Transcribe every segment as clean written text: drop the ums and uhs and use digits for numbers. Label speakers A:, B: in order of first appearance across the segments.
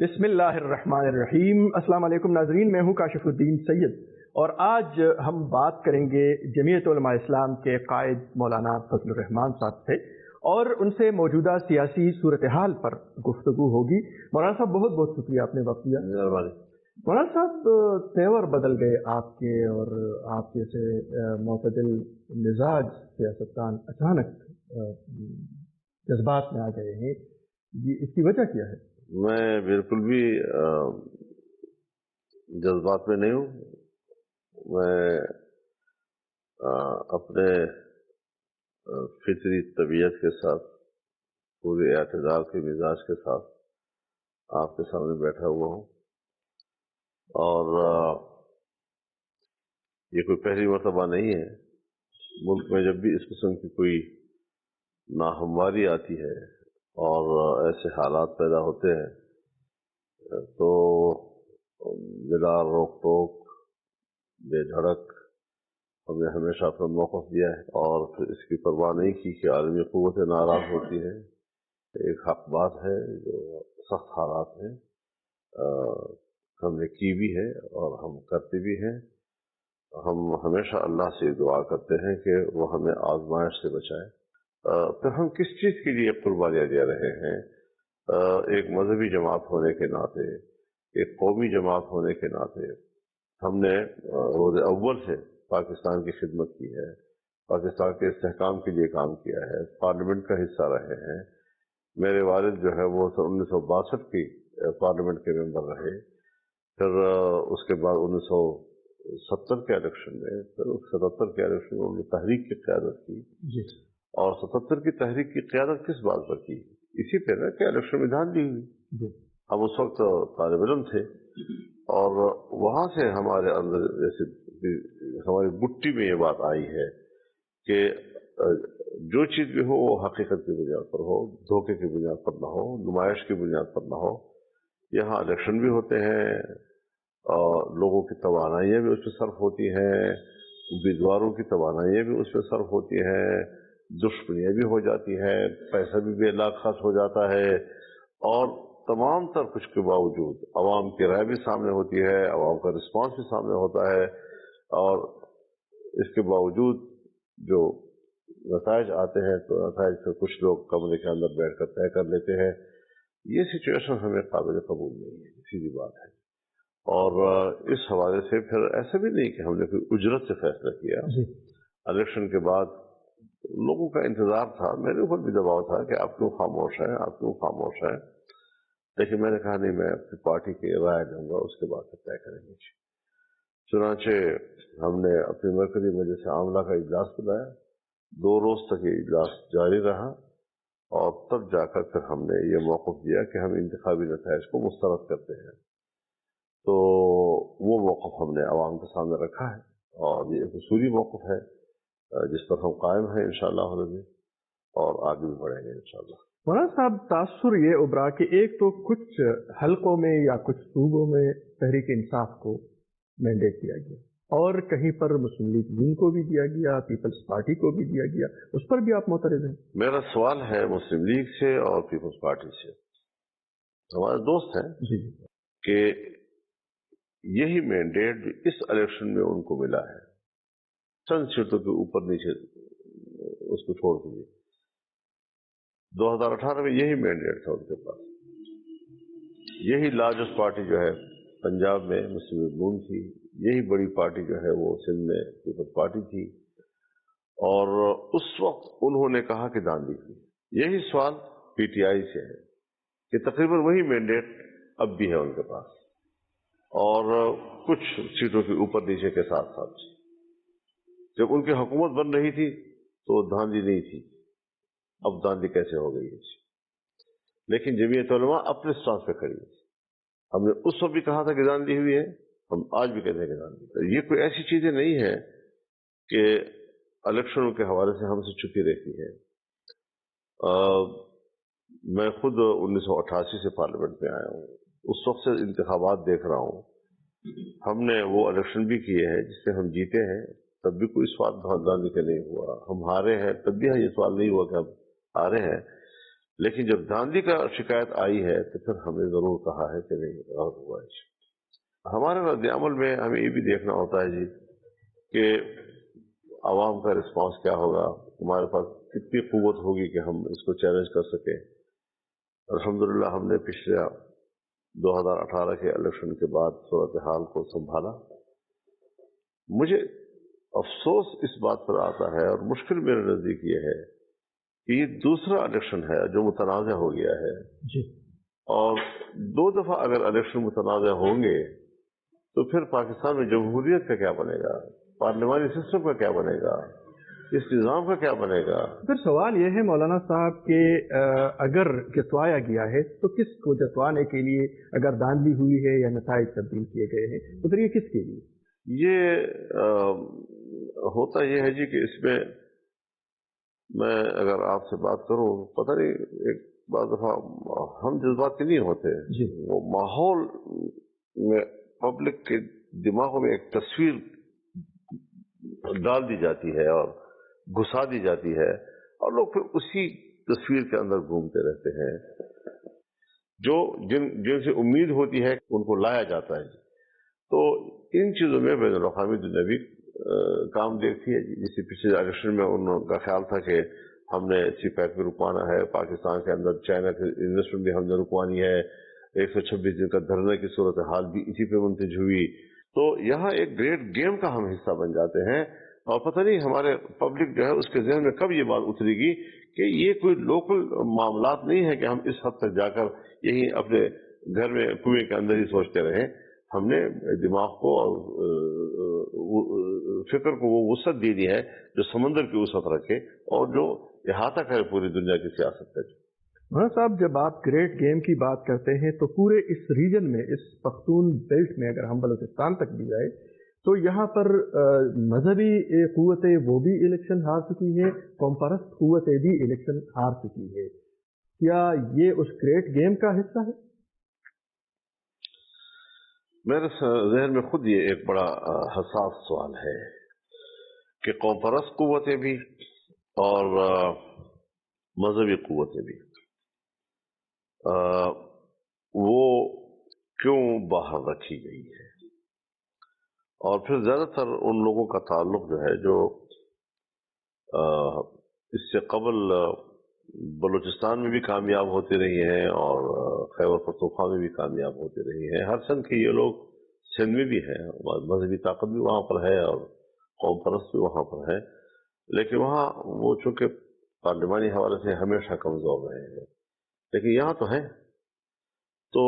A: बिस्मिल्लाहिर्रहमानिर्रहीम। अस्सलाम वालेकुम नाजरीन, मैं हूँ काशिफुद्दीन सैयद और आज हम बात करेंगे जमीयत उलमा इस्लाम के कायद मौलाना फजलुर रहमान साहब से और उनसे मौजूदा सियासी सूरत हाल पर गुफ्तगू होगी। मौलाना साहब बहुत बहुत शुक्रिया, आपने वक्त दिया। मौलाना साहब, तेवर बदल गए आपके और आप जैसे मोतदिल मिजाज सियासतदान अचानक जज्बात में आ गए हैं, इसकी वजह क्या है?
B: मैं बिल्कुल भी जज्बात में नहीं हूँ। मैं अपने फितरी तबीयत के साथ, पूरे एतदाल के मिजाज के साथ आपके सामने बैठा हुआ हूँ और ये कोई पहली मर्तबा नहीं है। मुल्क में जब भी इस किस्म की कोई नाहमवारी आती है और ऐसे हालात पैदा होते हैं तो बिला रोक टोक बेधड़क हमने हमेशा अपना मौक़िफ़ दिया है और फिर इसकी परवाह नहीं की कि आलमी क़ुव्वतें नाराज़ होती हैं। एक हक़ बात है जो सख्त हालात हैं, हमने की भी है और हम करते भी हैं। हम हमेशा अल्लाह से दुआ करते हैं कि वो हमें आज़माइश से बचाए। फिर हम किस चीज़ के लिए कुर्बानियाँ दे रहे हैं? एक मजहबी जमात होने के नाते, एक कौमी जमात होने के नाते हमने रोज़ अव्वल से पाकिस्तान की खिदमत की है, पाकिस्तान के इस्तेहकाम के लिए काम किया है, पार्लियामेंट का हिस्सा रहे हैं। मेरे वालिद जो है वो 1962 की पार्लियामेंट के मेंबर रहे, फिर उसके बाद 1970 के इलेक्शन में, फिर 77 के इलेक्शन में उन्होंने तहरीक की क़यादत की और 77 की तहरीक की क़यादत किस बात पर की? इसी तरह के इलेक्शन में धांधली हुई। हम उस वक्त तालिब इल्म थे और वहाँ से हमारे अंदर जैसे हमारी बुट्टी में ये बात आई है कि जो चीज़ भी हो वो हकीकत की बुनियाद पर हो, धोखे की बुनियाद पर ना हो, नुमाइश की बुनियाद पर ना हो। यहाँ इलेक्शन भी होते हैं और लोगों की तवानाइयाँ भी उस पर सर्फ होती हैं, उम्मीदवारों की तवानाइयाँ भी उस पर सर्फ होती हैं, दुश्मनियाँ भी हो जाती है, पैसा भी बेलाख खर्च हो जाता है और तमाम तर कुछ के बावजूद अवाम की राय भी सामने होती है, अवाम का रिस्पांस भी सामने होता है और इसके बावजूद जो नताइज आते हैं तो नताइज फिर कुछ लोग कमरे के अंदर बैठ कर तय कर लेते हैं। ये सिचुएशन हमें काबिल कबूल नहीं है, सीधी बात है। और इस हवाले से फिर ऐसा भी नहीं कि हमने कोई उजरत से फैसला किया। इलेक्शन के बाद लोगों का इंतजार था, मेरे ऊपर भी दबाव था कि आप क्यों खामोश हैं, आप क्यों खामोश हैं, लेकिन मैंने कहा नहीं, मैं अपनी पार्टी की राय दूंगा, उसके बाद फिर तय करेंगे। चुनांचे हमने अपनी मरकजी मजलिस आमला का इजलास बुलाया, 2 रोज तक ये इजलास जारी रहा और तब जाकर फिर हमने ये मौक़िफ़ दिया कि हम इंतखाबी नताइज को मुस्तरद करते हैं। तो वो मौक़िफ़ हमने अवाम के सामने रखा है और ये एक उसूली मौक़िफ़ है जिस पर हम कायम हैं इंशाअल्लाह और आगे भी बढ़ेंगे इंशाअल्लाह।
A: मौलाना साहब, तासुर ये उभरा कि एक तो कुछ हलकों में या कुछ सूबों में तहरीक इंसाफ को मैंडेट दिया गया और कहीं पर मुस्लिम लीग नून को भी दिया गया, पीपल्स पार्टी को भी दिया गया, उस पर भी आप मुतरज़ हैं?
B: मेरा सवाल है मुस्लिम लीग से और पीपल्स पार्टी से, हमारे दोस्त हैं कि यही मैंडेट इस इलेक्शन में उनको मिला है, चंद सीटों के ऊपर नीचे उसको छोड़ दीजिए। 2018 में यही मैंडेट था उनके पास। यही लार्जेस्ट पार्टी जो है पंजाब में मुस्लिम लीग नून थी, यही बड़ी पार्टी जो है वो सिंध में पीपल्स पार्टी थी और उस वक्त उन्होंने कहा कि दांडी की। यही सवाल पीटीआई से है कि तकरीबन वही मैंडेट अब भी है उनके पास और कुछ सीटों के ऊपर नीचे के साथ साथ। जब उनकी हुकूमत बन रही थी तो धांधली नहीं थी, अब धांधली कैसे हो गई है? लेकिन जमीयत उलमा अपने स्टांस पे खड़ी है। हमने उस वक्त भी कहा था कि धांधली हुई है, हम आज भी कहते हैं कि धांधली। ये कोई ऐसी चीजें नहीं है कि इलेक्शनों के हवाले से हमसे छुपी रहती है। मैं खुद 1988 से पार्लियामेंट में आया हूँ, उस वक्त से इंतखाबात देख रहा हूँ। हमने वो इलेक्शन भी किए हैं जिससे हम जीते हैं, तब भी कोई सवाल धांधली का नहीं हुआ। हम हारे हैं तब भी ये सवाल नहीं हुआ कि हम हारे हैं। لیکن جب دھاندلی کا شکایت آئی ہے تو پھر ہم نے ضرور کہا ہے کہ نہیں غلط ہوا ہے. ہمارے رد عمل میں ہمیں یہ بھی دیکھنا ہوتا ہے جی کہ عوام کا رسپانس کیا ہوگا، ہمارے پاس کتنی قوت ہوگی کہ ہم اس کو چیلنج کر سکیں. الحمدللہ ہم نے پچھلے 2018 کے الیکشن کے بعد صورتحال کو سنبھالا. مجھے افسوس اس بات پر آتا ہے اور مشکل میرے نزدیک یہ ہے کہ یہ دوسرا الیکشن ہے جو متنازع ہو گیا ہے
A: جی. اور
B: 2 دفعہ اگر الیکشن متنازع ہوں گے تو پھر پاکستان میں جمہوریت کا کیا بنے گا، پارلیمانی سسٹم کا کیا بنے گا، اس نظام کا کیا بنے گا.
A: پھر سوال یہ ہے مولانا صاحب کہ اگر جتوایا گیا ہے تو کس کو جتوانے کے لیے، اگر دھاندلی ہوئی ہے یا نتائج تبدیل کیے گئے ہیں تو پھر یہ کس کے لیے؟
B: یہ ہوتا یہ ہے جی کہ اس میں میں اگر آپ سے بات کروں، پتہ نہیں ایک بعض دفعہ ہم جذبات کے نہیں ہوتے
A: جی.
B: وہ ماحول میں پبلک کے دماغوں میں ایک تصویر ڈال دی جاتی ہے اور گھسا دی جاتی ہے اور لوگ پھر اسی تصویر کے اندر گھومتے رہتے ہیں. جو جن سے امید ہوتی ہے ان کو لایا جاتا ہے. تو ان چیزوں میں بین الاقوامی دنیا بھی کام دیکھتی ہے. جیسے پچھلے الیکشن میں ان کا خیال تھا کہ ہم نے سی پیک بھی رکوانا ہے، پاکستان کے اندر چائنا کی انویسٹمنٹ بھی ہم نے رکوانی ہے، 126 دن کا دھرنے کی صورتحال بھی اسی پہ منتج ہوئی. تو یہاں ایک گریٹ گیم کا ہم حصہ بن جاتے ہیں اور پتہ نہیں ہمارے پبلک جو ہے اس کے ذہن میں کب یہ بات اترے گی کہ یہ کوئی لوکل معاملات نہیں ہے کہ ہم اس حد تک جا کر یہی اپنے گھر میں کنویں کے اندر ہی سوچتے رہیں. ہم نے دماغ کو اور فکر کو وہ وسعت دینی ہے جو سمندر کی وسعت رکھے اور جو احاطہ کرے پوری دنیا کی سیاست کا.
A: مولانا صاحب جب آپ گریٹ گیم کی بات کرتے ہیں تو پورے اس ریجن میں، اس پختون بیلٹ میں اگر ہم بلوچستان تک بھی جائے تو یہاں پر مذہبی قوتیں وہ بھی الیکشن ہار چکی ہیں، قوم پرست قوتیں بھی الیکشن ہار چکی ہے. کیا یہ اس گریٹ گیم کا حصہ ہے؟
B: میرے ذہن میں خود یہ ایک بڑا حساس سوال ہے کہ قوم پرست قوتیں بھی اور مذہبی قوتیں بھی وہ کیوں باہر رکھی گئی ہے، اور پھر زیادہ تر ان لوگوں کا تعلق جو ہے جو اس سے قبل بلوچستان میں بھی کامیاب ہوتے رہی ہیں اور خیبر پختونخوا میں بھی کامیاب ہوتے رہی ہیں. ہر سن کے یہ لوگ سندھ میں بھی ہیں، مذہبی طاقت بھی وہاں پر ہے اور قوم پرست بھی وہاں پر ہے، لیکن وہاں وہ چونکہ پارلیمانی حوالے سے ہمیشہ کمزور رہے ہیں. لیکن یہاں تو ہیں. تو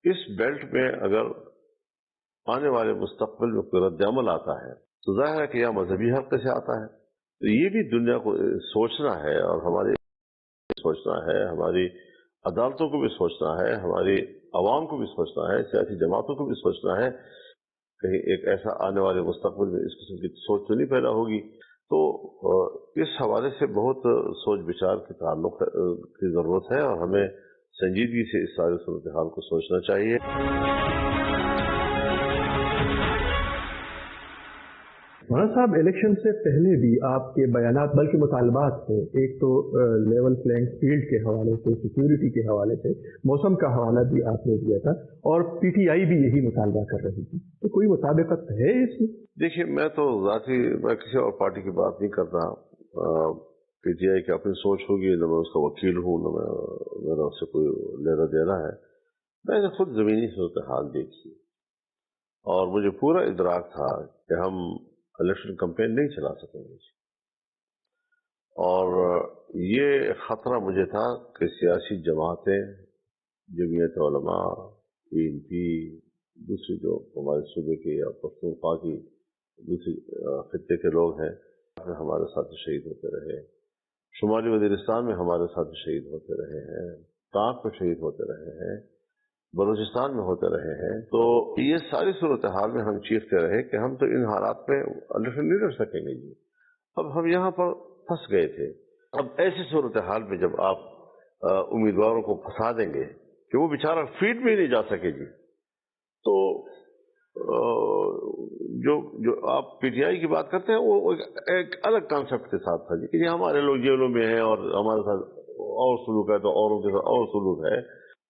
B: اس بیلٹ میں اگر آنے والے مستقبل میں کوئی رد عمل آتا ہے تو ظاہر ہے کہ یہاں مذہبی حلقے سے آتا ہے. تو یہ بھی دنیا کو سوچنا ہے اور ہمارے سوچنا ہے، ہماری عدالتوں کو بھی سوچنا ہے، ہماری عوام کو بھی سوچنا ہے، سیاسی جماعتوں کو بھی سوچنا ہے. کہیں ایک ایسا آنے والے مستقبل میں اس قسم کی سوچ تو نہیں پیدا ہوگی. تو اس حوالے سے بہت سوچ بچار کے تعلق کی ضرورت ہے اور ہمیں سنجیدگی سے اس سارے صورتحال کو سوچنا چاہیے.
A: مولانا صاحب الیکشن سے پہلے بھی آپ کے بیانات بلکہ مطالبات تھے، ایک تو لیول پلینگ فیلڈ کے حوالے سے، سیکیورٹی کے حوالے سے، موسم کا حوالہ بھی آپ نے دیا تھا اور پی ٹی آئی بھی یہی مطالبہ کر رہی تھی. تو کوئی مطابقت ہے اس میں؟
B: دیکھیے میں تو ذاتی میں کسی اور پارٹی کی بات نہیں کرتا. پی ٹی آئی کی اپنی سوچ ہوگی، نہ میں اس کا وکیل ہوں، نہ میرا اس سے کوئی لینا دینا ہے. میں نے خود زمینی صورتحال دیکھی اور مجھے پورا ادراک تھا کہ ہم الیکشن کمپین نہیں چلا سکیں گے. اور یہ خطرہ مجھے تھا کہ سیاسی جماعتیں، جمعیت علماء، پی این پی، دوسری جو ہمارے صوبے کے یا پختونخوا کی دوسری خطے کے لوگ ہیں، ہمارے ساتھ شہید ہوتے رہے. شمالی وزیرستان میں ہمارے ساتھ شہید ہوتے رہے ہیں، ٹانک میں شہید ہوتے رہے ہیں، بلوچستان میں ہوتے رہے ہیں. تو یہ ساری صورتحال میں ہم چیختے رہے کہ ہم تو ان حالات میں الیکشن نہیں لڑ سکیں گے جی. اب ہم یہاں پر پھنس گئے تھے. اب ایسی صورتحال میں جب آپ امیدواروں کو پھنسا دیں گے کہ وہ بیچارہ فیلڈ میں ہی نہیں جا سکے جی، تو جو آپ پی ٹی آئی کی بات کرتے ہیں وہ ایک الگ کانسیپٹ کے ساتھ تھا جی کہ ہمارے لوگ جیلوں میں ہیں اور ہمارے ساتھ और सलूक है तो औरों के साथ और सलूक है।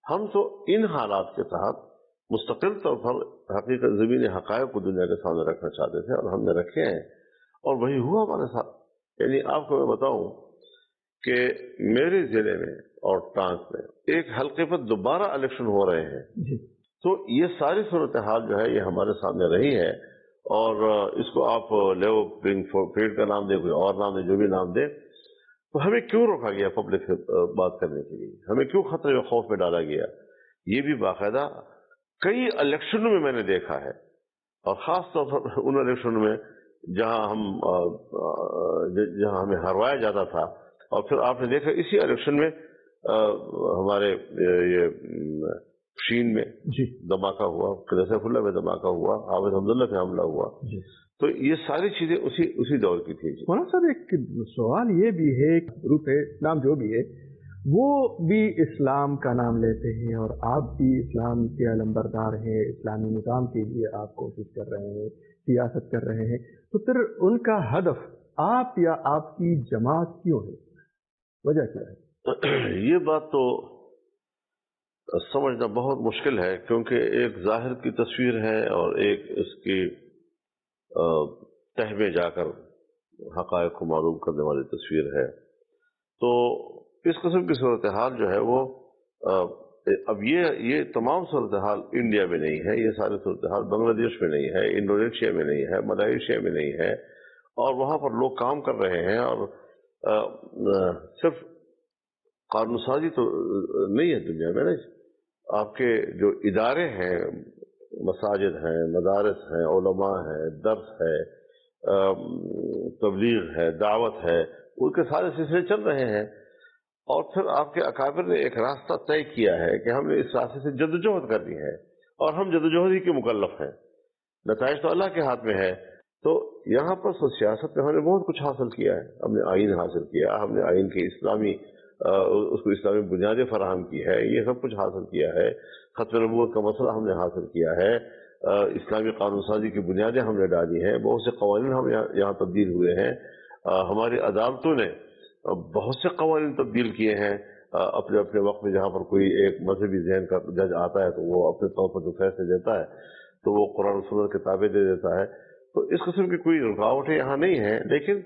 B: हम तो इन हालात के तहत मुस्तकिल तौर पर हकीकत ज़मीनी हक़ाइक़ को दुनिया के सामने रखना चाहते थे, और हमने रखे हैं, और वही हुआ हमारे साथ। यानी आपको मैं बताऊं कि मेरे जिले में और टांक में एक हल्के पर दोबारा इलेक्शन हो रहे हैं, तो ये सारी सूरत हाल जो है ये हमारे सामने रही है। और इसको आप लेवल प्लेइंग फील्ड का नाम दे, कोई और नाम दे, जो भी नाम दे, तो हमें क्यों रोका गया पब्लिक से बात करने के लिए? हमें क्यों खतरे और खौफ में डाला गया? ये भी बाकायदा कई इलेक्शनों में मैंने देखा है, और खास तौर पर उन इलेक्शनों में जहां हमें हरवाया जाता था। और फिर आपने देखा इसी इलेक्शन में हमारे ये शीन में धमाका हुआ, सैफुल्लाह में धमाका हुआ, हाफिज हमदुल्लाह पे हमला हुआ। तो ये सारी चीजें उसी दौर की थी।
A: मौलाना साहब, एक सवाल ये भी है, ग्रुप है, इस्लाम जो भी है वो भी इस्लाम का नाम लेते हैं, और आप भी इस्लाम के अलंबरदार हैं, इस्लामी निज़ाम के लिए आप कोशिश कर रहे हैं, सियासत कर रहे हैं, तो फिर उनका हदफ आप या आपकी जमात क्यों है? वजह क्या है?
B: ये बात तो समझना बहुत मुश्किल है, क्योंकि एक जाहिर की तस्वीर है और एक इसकी तह में जाकर हक़ाइक़ को मालूम करने वाली तस्वीर है। तो इस किस्म की सूरत हाल जो है वो अब ये तमाम सूरत हाल इंडिया में नहीं है, ये सारी सूरत हाल बांग्लादेश में नहीं है, इंडोनेशिया में नहीं है, मलेशिया में नहीं है, और वहाँ पर लोग काम कर रहे हैं। और सिर्फ कानून साजी तो नहीं है दुनिया में, नहीं, आपके जो इदारे हैं, मसाजिद हैं, मदारस हैं, उलमा हैं, दर्स है, तबलीग है, दावत है, उनके सारे सिलसिले चल रहे हैं। और फिर आपके अकाबिर ने एक रास्ता तय किया है कि हमने इस रास्ते से जद्दोजहद करनी है, और हम जद्दोजहद ही के मुकल्लफ हैं, नताइज तो अल्लाह के हाथ में है। तो यहाँ पर सियासत में हमने बहुत कुछ हासिल किया है। हमने आइन हासिल किया, हमने आइन की उसको इस्लामी बुनियादें फराहम की है, ये सब कुछ हासिल किया है। खत्म नबूवत का मसला हमने हासिल किया है, इस्लामी कानून साजी की बुनियादें हमने डाली हैं, बहुत से कवानीन हम यहाँ तब्दील हुए हैं। हमारी अदालतों ने बहुत से कवानीन तब्दील किए हैं अपने अपने वक्त में। जहाँ पर कोई एक मजहबी ज़हन का जज आता है तो वो अपने तौर पर जो फैसले देता है तो वो कुरान सुन्नत के ताबे दे देता है। तो इस किस्म की कोई रुकावटें यहाँ नहीं है, लेकिन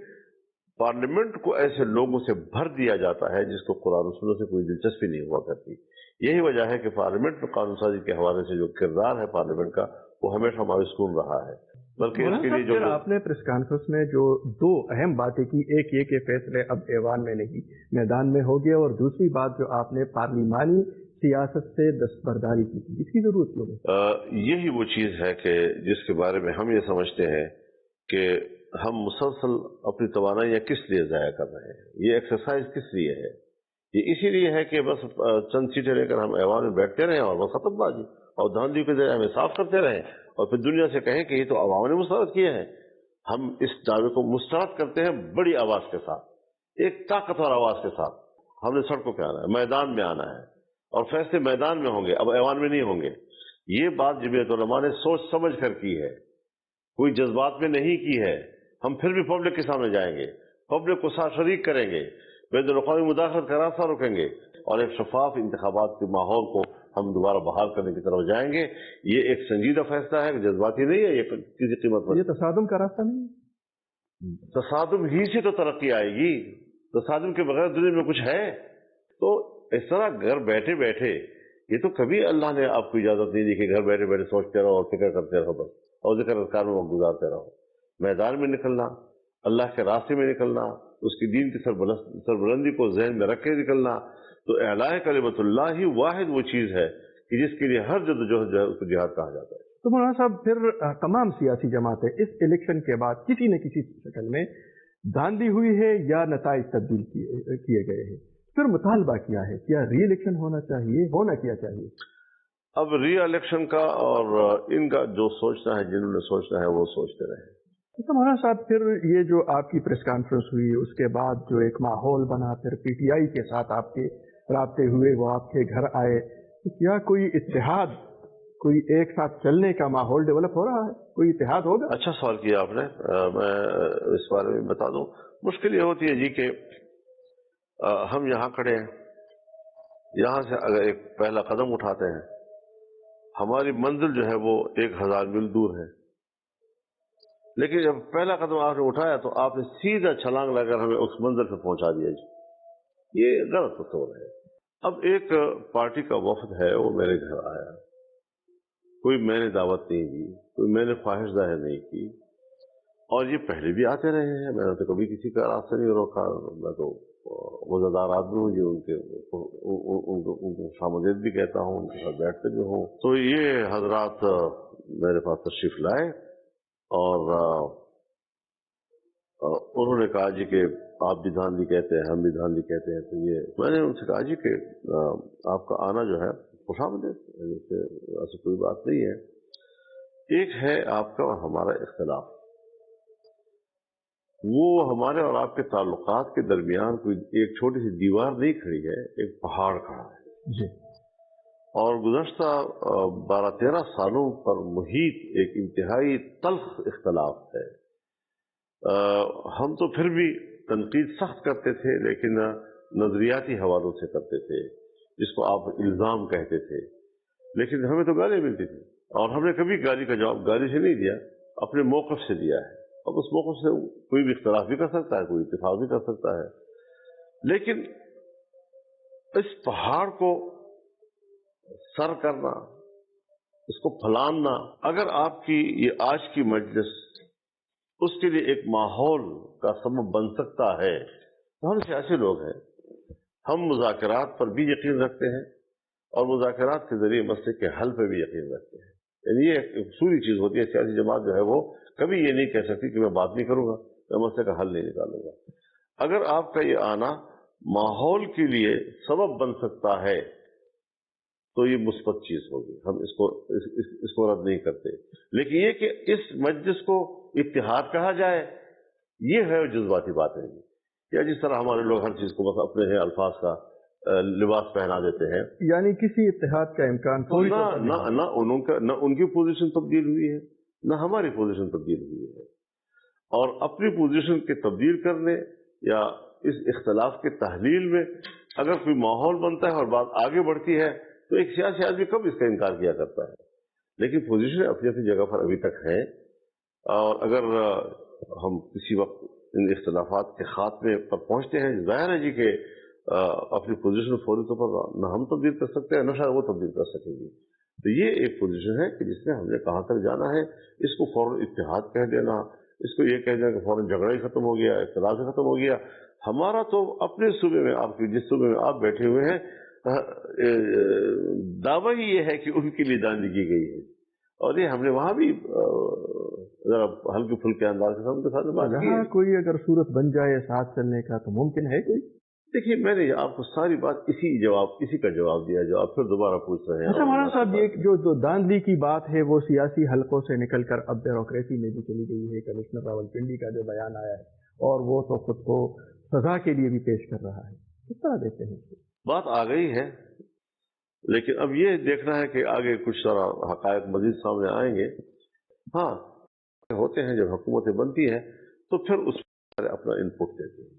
B: पार्लियामेंट को ऐसे लोगों से भर दिया जाता है जिसको कुरान सुन्नत से कोई दिलचस्पी नहीं हुआ करती। यही वजह है कि पार्लियामेंट में कानून साजी के हवाले से जो किरदार है पार्लियामेंट का, वो हमेशा मायूसून रहा है। बल्कि इसके लिए जो
A: आपने प्रेस कॉन्फ्रेंस में जो दो अहम बातें की, एक ये कि फैसले अब ऐवान में नहीं मैदान में हो गया, और दूसरी बात जो आपने पार्लिमानी सियासत से दस्तबरदारी की थी, इसकी जरूरत क्यों है?
B: यही वो चीज है कि जिसके बारे में हम ये समझते हैं कि हम मुसलसल अपनी तवानाइयाँ किस लिए ज़ाया कर रहे हैं, ये एक्सरसाइज किस लिए है। ये इसीलिए है कि बस चंद सीटें लेकर हम ऐवान में बैठते रहें और बस खतमबाजी और धांधली के जरिए हमें साफ करते रहें, और फिर दुनिया से कहें कि ये तो अवाम ने मुस्तरद किए हैं। हम इस दावे को मुस्तरद करते हैं बड़ी आवाज के साथ, एक ताकतवर आवाज के साथ। हमने सड़कों पे आना है, मैदान में आना है, और फैसले मैदान में होंगे, अब ऐवान में नहीं होंगे। ये बात जमीयत उलमा ने सोच समझ कर की है, कोई जज्बात में नहीं की है। हम फिर भी पब्लिक के सामने जाएंगे, पब्लिक को साथ शरीक करेंगे, बैनुल-अक़वामी मुदाखलत का रास्ता रोकेंगे, और एक शफाफ इंतखाबात के माहौल को हम दोबारा बहाल करने की तरफ जाएंगे। ये एक संजीदा फैसला है, जज्बाती नहीं है, ये किसी कीमत पर।
A: ये तसादुम का रास्ता नहीं,
B: तसादुम ही से तो तरक्की आएगी। तसादुम के बगैर दुनिया में कुछ है? तो इस तरह घर बैठे बैठे, ये तो कभी अल्लाह ने आपको इजाजत नहीं दी कि घर बैठे बैठे सोचते रहो और फिक्र करते रहो बस, और जिक्र अज़कार में वक्त गुजारते रहो। मैदान में निकलना, अल्लाह के रास्ते में निकलना, उसकी दीन की सरबुलंदी को ज़हन में रख के निकलना, तो एलाए कलिमतुल्लाह ही वाहिद वो चीज़ है कि जिसके लिए हर जद्दोजहद जो है उसको जिहाद कहा जाता है।
A: तो मौलाना साहब, फिर तमाम सियासी जमातें इस इलेक्शन के बाद किसी न किसी शक्ल में धांधली हुई है या नताइज तब्दील किए गए हैं, फिर मुतालबा किया है, क्या री इलेक्शन होना चाहिए, होना क्या चाहिए?
B: अब री इलेक्शन का और इनका जो सोचना है, जिन्होंने सोचना है वो सोचते रहे।
A: तो मौलाना साहब, फिर ये जो आपकी प्रेस कॉन्फ्रेंस हुई, उसके बाद जो एक माहौल बना, फिर पीटीआई के साथ आपके राब्ते हुए, वो आपके घर आए, तो क्या कोई इत्तेहाद, कोई एक साथ चलने का माहौल डेवलप हो रहा है, कोई इत्तेहाद होगा?
B: अच्छा सवाल किया आपने। मैं इस बारे में बता दूं, मुश्किल ये होती है जी कि हम यहाँ खड़े हैं, यहाँ से अगर एक पहला कदम उठाते हैं, हमारी मंजिल जो है वो 1000 मील दूर है, लेकिन जब पहला कदम आपने उठाया तो आपने सीधा छलांग लगाकर हमें उस मंजिल पे पहुंचा दिया जी। ये गलत तस्वीर है। अब एक पार्टी का वफद है, वो मेरे घर आया, कोई मैंने दावत नहीं दी, कोई मैंने ख्वाहिश जाहिर नहीं की, और ये पहले भी आते रहे हैं, मैंने तो कभी किसी का रास्ता नहीं रोका। मैं तो रोजादार आदमी हूँ जी, उनको शामोदेद भी कहता हूँ, उनके साथ बैठते भी हूँ। तो ये हजरात मेरे पास तशरीफ लाए और उन्होंने कहा जी कि आप भी धांधली कहते हैं, हम भी धांधली कहते हैं। तो ये मैंने उनसे कहा जी कि आपका आना जो है खुशामदीद, ऐसी कोई बात नहीं है। एक है आपका और हमारा इख्तिलाफ, वो हमारे और आपके ताल्लुकात के दरमियान कोई एक छोटी सी दीवार नहीं खड़ी है, एक पहाड़ खड़ा है जी। और गुज़श्ता 12-13 सालों पर मुहीत एक इंतहाई तल्ख इख्तिलाफ है। हम तो फिर भी तनकीद सख्त करते थे, लेकिन नजरियाती हवालों से करते थे, जिसको आप इल्जाम कहते थे, लेकिन हमें तो गाली मिलती थी, और हमने कभी गाली का जवाब गाली से नहीं दिया, अपने मौक़िफ़ से दिया है। अब उस मौक़िफ़ से कोई भी इख्तिलाफ भी कर सकता है, कोई इत्तिफ़ाक़ भी कर सकता है, लेकिन इस पहाड़ को सर करना, इसको फलाना, अगर आपकी ये आज की मजलिस उसके लिए एक माहौल का सबब बन सकता है, तो हम सियासी लोग हैं, हम मुज़ाकरात पर भी यकीन रखते हैं और मुज़ाकरात के जरिए मसले के हल पर भी यकीन रखते हैं। यानी ये एक उसूली चीज होती है। सियासी जमात जो है वो कभी ये नहीं कह सकती कि मैं बात नहीं करूंगा, मैं मसले का हल नहीं निकालूंगा। अगर आपका ये आना माहौल के लिए सबब बन सकता है तो ये मुस्बत चीज होगी, हम इसको रद्द नहीं करते। लेकिन ये कि इस मजलिस को इत्तिहाद कहा जाए, ये है जज्बाती बात है। या जिस तरह हमारे लोग हर चीज को बस अपने हैं अल्फाज का लिबास पहना देते हैं,
A: यानी किसी इत्तिहाद का इम्कान
B: ना उनकी पोजीशन तब्दील हुई है, ना हमारी पोजीशन तब्दील हुई है। और अपनी पोजीशन के तब्दील करने या इस इख्तलाफ के तहलील में अगर कोई माहौल बनता है और बात आगे बढ़ती है तो एक सियासी आदमी कब इसका इनकार किया करता है। लेकिन पोजीशन अपनी अपनी जगह पर अभी तक है, और अगर हम किसी वक्त इन इख्तलाफात के खात्मे पर पहुंचते हैं, जाहिर है जी के अपनी पोजीशन फौरी तौर पर न हम तब्दील कर सकते हैं, न शायद वो तब्दील कर सकेंगे। तो ये एक पोजीशन है कि जिसमें हमने कहाँ तक जाना है। इसको फौरन इत्तेहाद कह देना, इसको ये कह देना कि फौरन झगड़ा ही खत्म हो गया, इख्तिलाफ ही खत्म हो गया। हमारा तो अपने सूबे में, आपके जिस सूबे में आप बैठे हुए हैं, दावा ही ये है कि उनके लिए दान की गई है, और ये हमने वहां भी जरा हल्के फुल्के अंदाज से उनके साथ बात की।
A: कोई अगर सूरत बन जाए साथ चलने का तो मुमकिन है कोई?
B: देखिए, मैंने आपको सारी बात इसी का जवाब दिया जो आप फिर दोबारा पूछ रहे हैं।
A: अच्छा मौलाना साहब, ये जो धांधली की बात है वो सियासी हलकों से निकलकर अब ब्यूरोक्रेसी में भी चली गई है। कमिश्नर रावलपिंडी का जो बयान आया है, और वो तो खुद को सजा के लिए भी पेश कर रहा है, किस तरह देखते हैं?
B: बात आ गई है, लेकिन अब ये देखना है कि आगे कुछ सारा हकायक मजीद सामने आएंगे। हाँ, होते हैं जब हुकूमतें बनती हैं तो फिर उस पर अपना इनपुट देती हैं,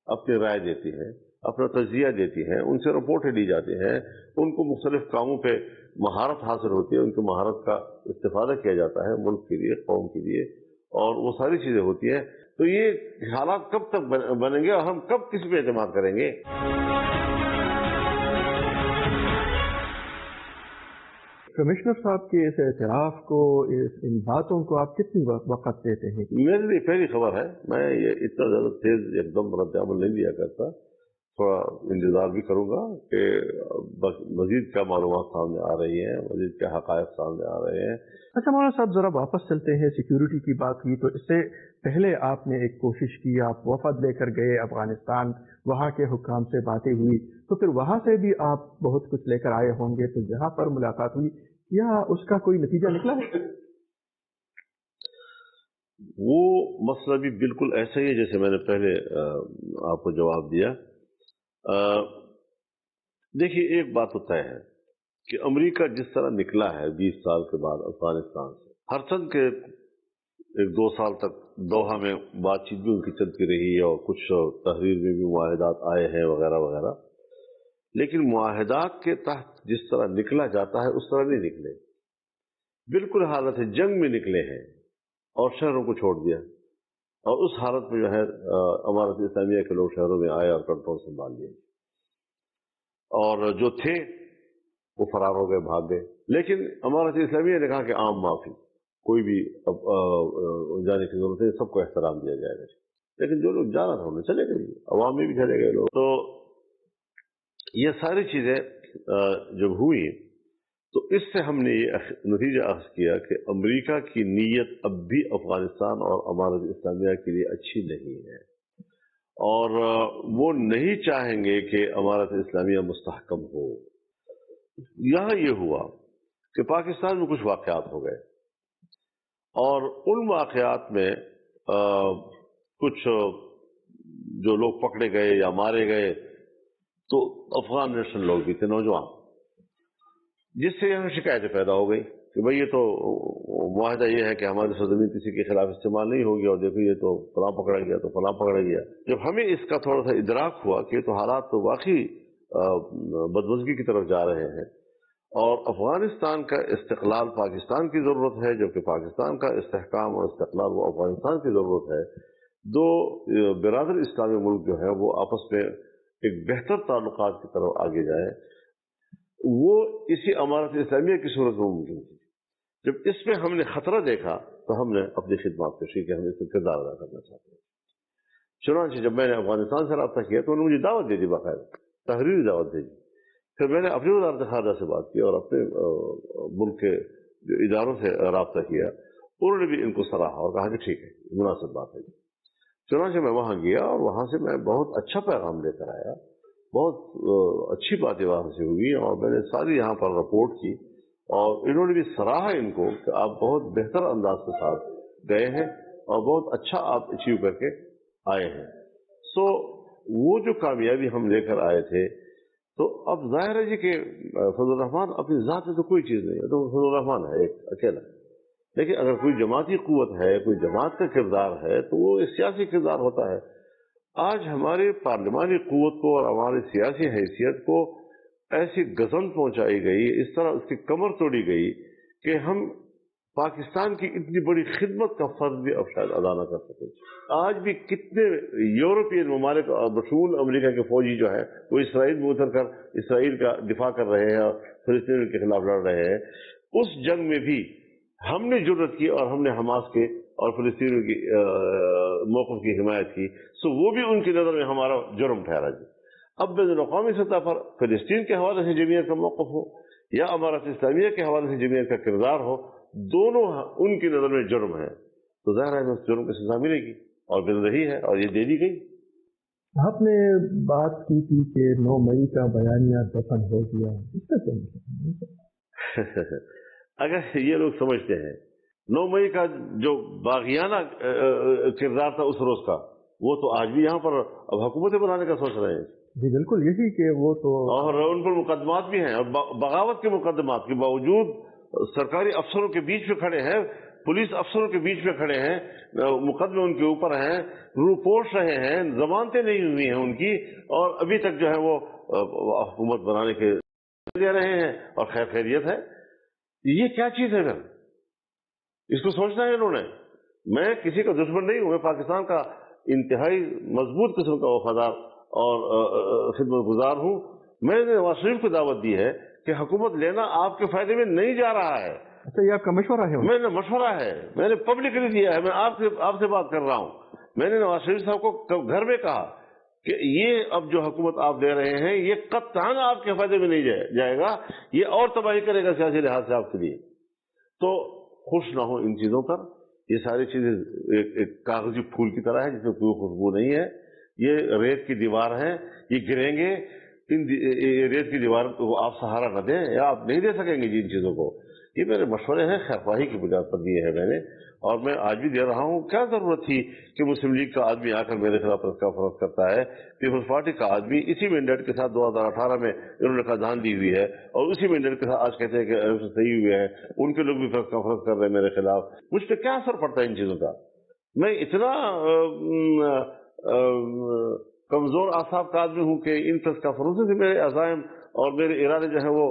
B: अपनी राय देती हैं, अपना तजिया देती हैं, उनसे रिपोर्टें ली जाती हैं, उनको मुख्तलिफ कामों पे महारत हासिल होती है, उनकी महारत का इस्तेफादा किया जाता है मुल्क के लिए, कौम के लिए, और वो सारी चीजें होती हैं। तो ये हालात कब तक बनेंगे और हम कब किस पे एतमाद करेंगे?
A: कमिश्नर साहब के इस एतराफ को, इन बातों को आप कितनी वक्त देते हैं?
B: मेरे लिए पहली खबर है, मैं ये इतना ज्यादा तेज एकदम रद्द-ए-अमल नहीं लिया करता, थोड़ा इंतजार भी करूंगा कि मजीद क्या मालूमात सामने आ रही हैं, मजीद क्या हकायक सामने आ रहे हैं।
A: अच्छा मौलाना साहब, जरा वापस चलते हैं। सिक्योरिटी की बात हुई तो इससे पहले आपने एक कोशिश की, आप वफद लेकर गए अफगानिस्तान, वहाँ के हुक्काम से बातें हुई, तो फिर वहाँ से भी आप बहुत कुछ लेकर आए होंगे, तो यहाँ पर मुलाकात हुई, या उसका कोई नतीजा निकला है?
B: वो मसला भी बिल्कुल ऐसा ही है जैसे मैंने पहले आपको जवाब दिया। देखिए, एक बात तो तय है कि अमेरिका जिस तरह निकला है 20 साल के बाद अफगानिस्तान से, हर चंद के 1-2 साल तक दोहा में बातचीत भी उनकी चलती रही और कुछ तहरीर में भी मुआहदात आए हैं वगैरह वगैरह, लेकिन मुआहदात के तहत जिस तरह निकला जाता है उस तरह नहीं निकले। बिल्कुल हालत है जंग में निकले हैं और शहरों को छोड़ दिया, और उस हालत में जो है अमारत इस्लामिया के लोग शहरों में आए और कंट्रोल संभाल लिए, और जो थे वो फरार हो गए, भाग गए। लेकिन अमारत इस्लामिया ने कहा कि आम माफी, कोई भी अब जाने की जरूरत है, सबको एहतराम दिया जाएगा। लेकिन जो लोग जाना था उन्हें चले गए, अवाम में भी चले गए लोग। तो ये सारी चीजें जब हुई तो इससे हमने ये नतीजा अख्ज़ किया कि अमेरिका की नीयत अब भी अफगानिस्तान और अमारत इस्लामिया के लिए अच्छी नहीं है, और वो नहीं चाहेंगे कि अमारत इस्लामिया मुस्तहकम हो। यहाँ ये हुआ कि पाकिस्तान में कुछ वाक़यात हो गए, और उन वाक़यात में कुछ जो लोग पकड़े गए या मारे गए तो अफगान नेशनल लोग भी थे, नौजवान, जिससे यहाँ शिकायतें पैदा हो गई कि भाई ये तो मुआहदा ये है कि हमारी सरजमीन किसी के खिलाफ इस्तेमाल नहीं होगी, और देखो ये तो फलां पकड़ा गया तो फलां पकड़ा गया। जब हमें इसका थोड़ा सा इदराक हुआ कि तो हालात तो वाकई बदमज़गी की तरफ जा रहे हैं, और अफगानिस्तान का इस्तिक़लाल पाकिस्तान की ज़रूरत है, जबकि पाकिस्तान का इस्तेहकाम और इस्तिक़लाल वो अफगानिस्तान की ज़रूरत है। दो बिरादर इस्लामी मुल्क जो है वो आपस में एक बेहतर ताल्लुकात की तरफ आगे जाए, वो इसी अमारत इस्लामिया की सूरत में मुमकिन थी। जब इसमें हमने खतरा देखा तो हमने अपनी खिदमत पेशी कि हम इसमें किरदार अदा करना चाहते हैं। चुनांचे जब मैंने अफगानिस्तान से रब्ता किया तो उन्होंने मुझे दावत दे दी, बाकायदा तहरीरी दावत दे दी। फिर मैंने अपनी वज़ारत ख़ारजा से बात की और अपने मुल्क के जो इदारों से रब्ता किया, उन्होंने भी इनको सराहा और कहा कि ठीक है, मुनासिब बात है। चुनांचे मैं वहाँ गया और वहाँ से मैं बहुत अच्छा पैगाम लेकर आया, बहुत अच्छी बातें वहाँ से हुई, और मैंने सारी यहाँ पर रिपोर्ट की, और इन्होंने भी सराहा इनको कि आप बहुत बेहतर अंदाज के साथ गए हैं और बहुत अच्छा आप अचीव करके आए हैं। सो वो जो कामयाबी हम लेकर आए थे, तो अब जाहिर है जी कि फजल रहमान अपनी ज़ात में तो कोई चीज़ नहीं है, तो फजल रहमान है एक अकेला। लेकिन अगर कोई जमाती कुव्वत है, कोई जमात का किरदार है, तो वो एक सियासी किरदार होता है। आज हमारे पार्लिमानी कुव्वत को और हमारी सियासी हैसियत को ऐसी गज़न पहुंचाई गई, इस तरह उसकी कमर तोड़ी गई कि हम पाकिस्तान की इतनी बड़ी खिदमत का फर्ज भी अब शायद अदा न कर सके। आज भी कितने यूरोपियन ममालिक और बशमूल अमेरिका के फौजी जो है वो इसराइल में उतर कर इसराइल का दिफा कर रहे हैं और फिलिस्तीन के खिलाफ लड़ रहे हैं। उस जंग में भी हमने जुर्रत की और हमने हमास के और फिलिस्तीन की मौक़िफ़ की हिमायत की, सो वो भी उनकी नज़र में हमारा जुर्म ठहरा जी। अब बैनुल-अक़वामी सतह पर फिलिस्तीन के हवाले से जमीयत का मौक़िफ़ हो या अमारत इस्लामिया के हवाले से जमीयत का किरदार हो, दोनों उनकी नज़र में जुर्म है, तो ज़ाहिर है उस जुर्म की सज़ा मिलेगी और मिल रही है और ये दे दी गई।
A: आपने बात की थी कि 9 मई का बयानिया दफन हो गया, इसका क्या मतलब?
B: अगर ये लोग समझते हैं 9 मई का जो बागियाना किरदार था उस रोज का, वो तो आज भी यहाँ पर अब हुकूमतें बनाने का सोच रहे हैं।
A: जी बिल्कुल, यही कि वो तो,
B: और उन पर मुकदमात भी हैं, और बगावत के मुकदमात के बावजूद सरकारी अफसरों के बीच में खड़े हैं, पुलिस अफसरों के बीच में खड़े हैं, मुकदमे उनके ऊपर हैं, रूपोश रहे हैं, जमानतें नहीं हुई हैं उनकी, और अभी तक जो है वो हुकूमत बनाने के दे रहे हैं और खैर खैरियत है। ये क्या चीज है? फिर इसको सोचना है इन्होंने। मैं किसी का दुश्मन नहीं हूं, मैं पाकिस्तान का इंतहाई मजबूत किस्म का वफादार और खिदमत गुजार हूं। मैंने नवाज शरीफ को दावत दी है कि हुकूमत लेना आपके फायदे में नहीं जा रहा है।
A: अच्छा, ये आपका मशवरा है?
B: मैंने मशवरा है, मैंने पब्लिकली दिया है, मैं आपसे बात कर रहा हूं। मैंने नवाज शरीफ साहब को घर में कहा कि ये अब जो हुकूमत आप दे रहे हैं ये कत्तान आपके फायदे में नहीं जाएगा, ये और तबाही करेगा सियासी लिहाज से आपके लिए। तो खुश ना हो इन चीजों पर। ये सारी चीजें एक कागजी फूल की तरह है जिसमें कोई खुशबू नहीं है। ये रेत की दीवार है, ये गिरेंगे, इन रेत की दीवार को आप सहारा न दें, या आप नहीं दे सकेंगे जी इन चीजों को। یہ میرے مشورے ہیں، خیرخواہی کی بنیاد پر دیے ہیں میں نے، اور میں آج بھی دے رہا ہوں۔ کیا ضرورت تھی کہ مسلم لیگ کا آدمی آ کر میرے خلاف کانفرنس کرتا ہے؟ پیپلز پارٹی کا آدمی اسی مینڈیٹ کے ساتھ 2018 میں انہوں نے قیادان دی ہوئی ہے، اور اسی مینڈیٹ کے ساتھ آج کہتے ہیں کہ الیکشن صحیح ہوئے ہیں، ان کے لوگ بھی پریس کانفرنس کر رہے ہیں میرے خلاف۔ مجھ پہ کیا اثر پڑتا ہے ان چیزوں کا؟ میں اتنا کمزور اعصاب کا آدمی ہوں کہ ان پریس کانفرنسوں سے میرے عزائم اور میرے ارادے جو ہیں وہ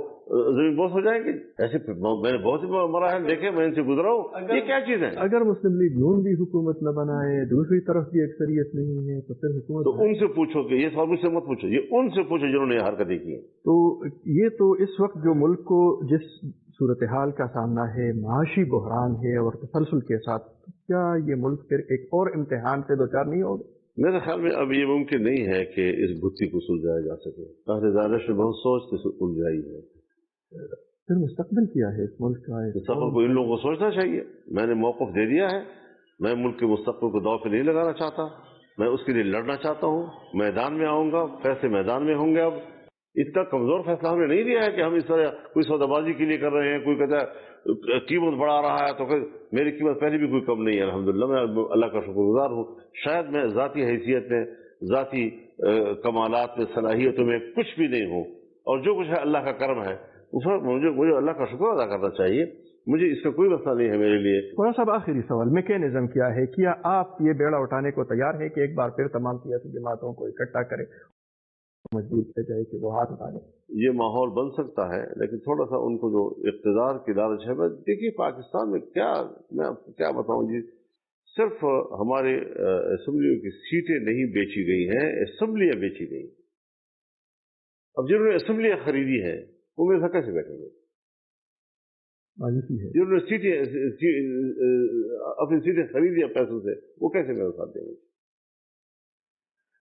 B: زمین بوس ہو جائیں گے؟ ایسے میں نے بہت سے مراحل دیکھے، میں ان سے گزرا ہوں۔ یہ کیا چیز ہے؟
A: اگر مسلم لیگ نون بھی حکومت نہ بنائے، دوسری طرف بھی اکثریت نہیں ہے، تو پھر حکومت
B: تو ان سے پوچھو کہ یہ سوال مجھ سے مت پوچھو، یہ ان سے پوچھو جنہوں نے یہ حرکتیں کی ہیں۔
A: تو یہ تو اس وقت جو ملک کو جس صورتحال کا سامنا ہے، معاشی بحران ہے اور تسلسل کے ساتھ، کیا یہ ملک پھر ایک اور امتحان سے دوچار نہیں ہوگا؟
B: میرے خیال میں اب یہ ممکن نہیں ہے کہ اس بھتی کو سلجھایا جا سکے۔ اہل دانش نے بہت سوچ کے سلجھائی ہے۔
A: پھر مستقبل کیا ہے اس ملک کا؟
B: مستقبل کو ان لوگوں کو سوچنا چاہیے۔ میں نے موقف دے دیا ہے، میں ملک کے مستقبل کو داؤ پہ نہیں لگانا چاہتا، میں اس کے لیے لڑنا چاہتا ہوں، میدان میں آؤں گا، فیصلے میدان میں ہوں گے۔ اب اتنا کمزور فیصلہ ہم نے نہیں دیا ہے کہ ہم اس طرح کوئی سودا بازی کے لیے کر رہے ہیں۔ کوئی کہتا ہے قیمت بڑھا رہا ہے، تو میری قیمت پہلے بھی کوئی کم نہیں ہے، الحمدللہ میں اللہ کا شکر گزار ہوں۔ شاید میں ذاتی حیثیت میں، ذاتی کمالات میں، صلاحیتوں میں کچھ بھی نہیں ہوں، اور جو کچھ ہے اللہ کا کرم ہے، اس پر مجھے اللہ کا شکر ادا کرنا چاہیے۔ مجھے اس کا کوئی مسئلہ نہیں ہے میرے لیے۔
A: مولانا صاحب، آخری سوال، میکینزم کیا ہے؟ کیا آپ یہ بیڑا اٹھانے کو تیار ہیں کہ ایک بار پھر تمام سیاسی جماعتوں کو اکٹھا کرے، مجبور کیا جائے کہ وہ ہاتھ اٹھا لیں؟
B: یہ ماحول بن سکتا ہے، لیکن تھوڑا سا ان کو جو اقتدار کی لالچ ہے، دیکھیے پاکستان میں میں آپ کو کیا بتاؤں جی، صرف ہمارے اسمبلیوں کی سیٹیں نہیں بیچی گئی ہیں، اسمبلیاں بیچی گئی۔ اب جنہوں نے اسمبلیاں خریدی ہیں وہ میرے ساتھ کیسے بیٹھیں گے؟ جنہوں نے اپنی سیٹیں خریدی ہیں پیسوں سے، وہ کیسے میرے ساتھ دیں گے؟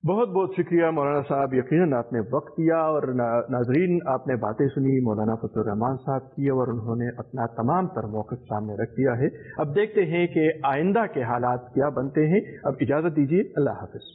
A: بہت بہت شکریہ مولانا صاحب، یقیناً آپ نے وقت دیا، اور ناظرین آپ نے باتیں سنی مولانا فضل الرحمان صاحب کی، اور انہوں نے اپنا تمام تر موقف سامنے رکھ دیا ہے۔ اب دیکھتے ہیں کہ آئندہ کے حالات کیا بنتے ہیں۔ اب اجازت دیجیے، اللہ حافظ۔